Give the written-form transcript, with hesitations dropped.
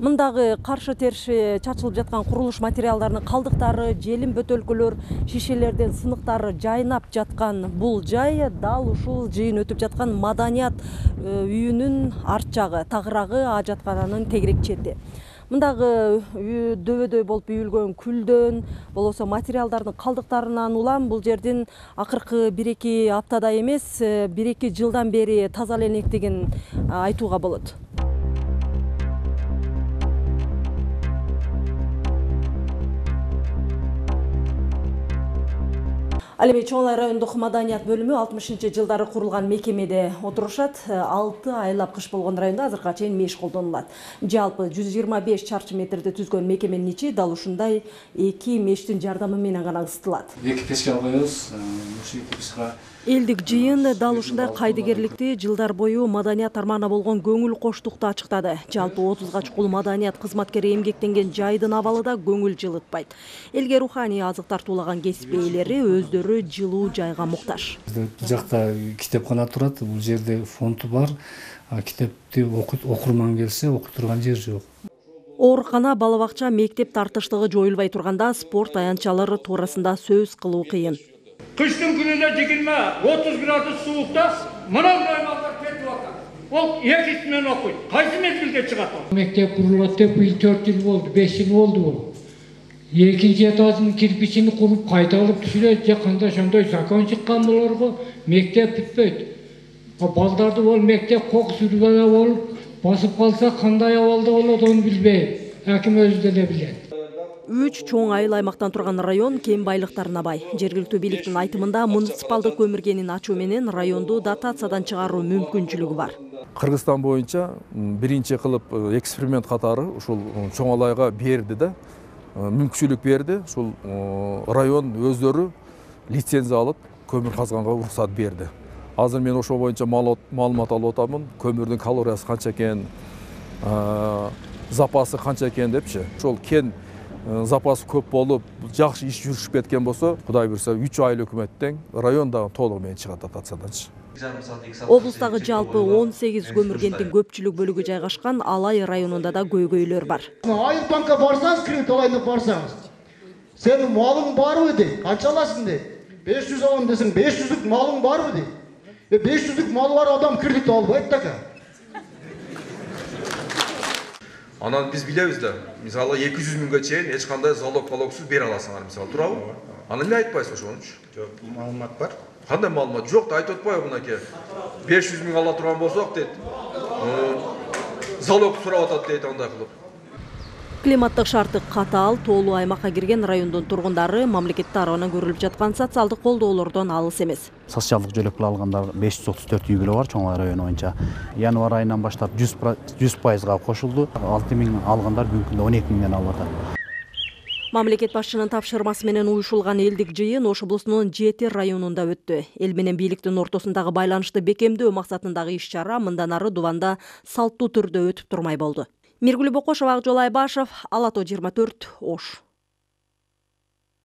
Мындагы каршы терши чачылып жаткан курулуш материалдарынын калдыктары, желим бөтөлкөлөр, шишелерден сыныктары жайнап жаткан бул жай дал ушул жыйын өтүп жаткан маданият үйүнүн арт жагы, тагыраагы ажаткананын тегерек чети. Мындагы үй дөбөдөй болуп үйүлгөн күлдөн, болосо материалдардын калдыктарынан улам бул жердин акыркы 1-2 аптада эмес, 1-2 жылдан бери таза эленектигин айтууга болот. Ал эми Чоң Ай райондук маданият бөлүмү 60-жылдары курулган мекемеде отурушат. 6 айлап кыш болгон районда азыркыга чейин меш колдонулат. Жалпы 125 чарчы метрди түзгөн мекеменин ичи дал ушундай 2 мештин жардамы менен гана ысытылат. 2 печке албайбыз. Ушу 2 печке Элдик жыйын дал ушундай кайдыгерликти жылдар бою маданият тармагына болгон көңүл коштукту ачыктады. Жалпы 30га чукул маданият кызматкери эмгектенген жайдын абалы да көңүл жылытпайт. Элге руханий азык тартуулаган кесип ээлери өздөрү жылуу жайга муктаж. Бул жакта китепкана турат, бул жерде фонду бар. Китепти окурман келсе окуй турган жер жок. Оорукана, бала бакча, мектеп тартыштыгы жоюлбай турганда спорт аянтчалары туурасында сөз кылуу кыйын. Kışın gününde 20-30 gradus soğukta mınavday mallar ketip atar. O ikisinden okuyun. Kaysı mezgilde çıkartır? Mektep kuruladı bu yıl 4 yıl oldu, 5 yıl oldu bu. Ekinci etasının kirpiçini kurup kayta alıp düşürüyor. Yakında şunday zakon çıkan bularga mektep bitmeydi. Baldardı ol mektep kok sürübene olup basıp kalsa kanday avalda olur onu bilmeyin. Hakim özü de bilen. 3 Чоң Айыл аймактан турган район кен байлыктарына бай. Жергиликтүү бийликтин айтымында муниципалдык көмүргенин ачуу менен районду дотациядан чыгаруу мүмкүнчүлүгү бар. Кыргызстан боюнча биринчи кылып эксперимент катары ушул Чоң Айылга берди да, мүмкүнчүлүк берди. Ушул район өздөрү лицензия алып көмүр казганга уруксат берди. Азыр мен ошол боюнча маалымат алып атамын. Көмүрдүн калориясы канча экен, запасы канча экен депчи. Ошол кен запасы көп болуп, жакшы иш жүрүшүп кеткен болсо, Кудай буйрса 3 айыл өкмөттөн район дагы толугу менен чыгат дотацияданчы. Облустагы жалпы 18 көмүргендин көпчүлүк бөлүгү жайгашкан Алай районунда да көйгөйлөр бар. Айыл банка барсаңыз, кредит алайын барсаңыз. Сенин малың барбы дейт, канча аласың дейт. 500 алам десең, 500лүк малың барбы дейт. 500лүк малы бар адам кредит албайт така. Анан биз билебиз да, мисалы 200 миңге чейин эч кандай залог-пологсуз бере аласыңар, мисалы, туурабы? Аны эмне айтпайсыз ошонучу? Жок, маалымат бар. Кандай маалымат? Жок да айтып атпайбы мынакей. 500 миң ала турган болсок дейт. Залог сурап атат дейт андай кылып. Климаттык шарты катаал, тоолуу аймакка кирген райондун тургундары мамлекет тарабынан көрүлүп жаткан социалдык колдоолордон алыс эмес. Социалдык жөлөкпү алгандар 534 үй бүлө бар Чоң Ай району боюнча. Январь айынан баштап 100%га кошулду. 6 миң алгандар бүгүнкү күндө 12 миңден алып атат. Мамлекет башчынын тапшырмасы менен уюшулган элдик жыйын Ош облусунун 7 районунда өттү. Эл менен бийликтин ортосундагы байланышты бекемдөө максатындагы иш-чара мындан ары Дуванда салттуу түрдө өтүп турмай болду. Миргүл Бокошова, Акжол Айбашев, Ала-Тоо 24, Ош.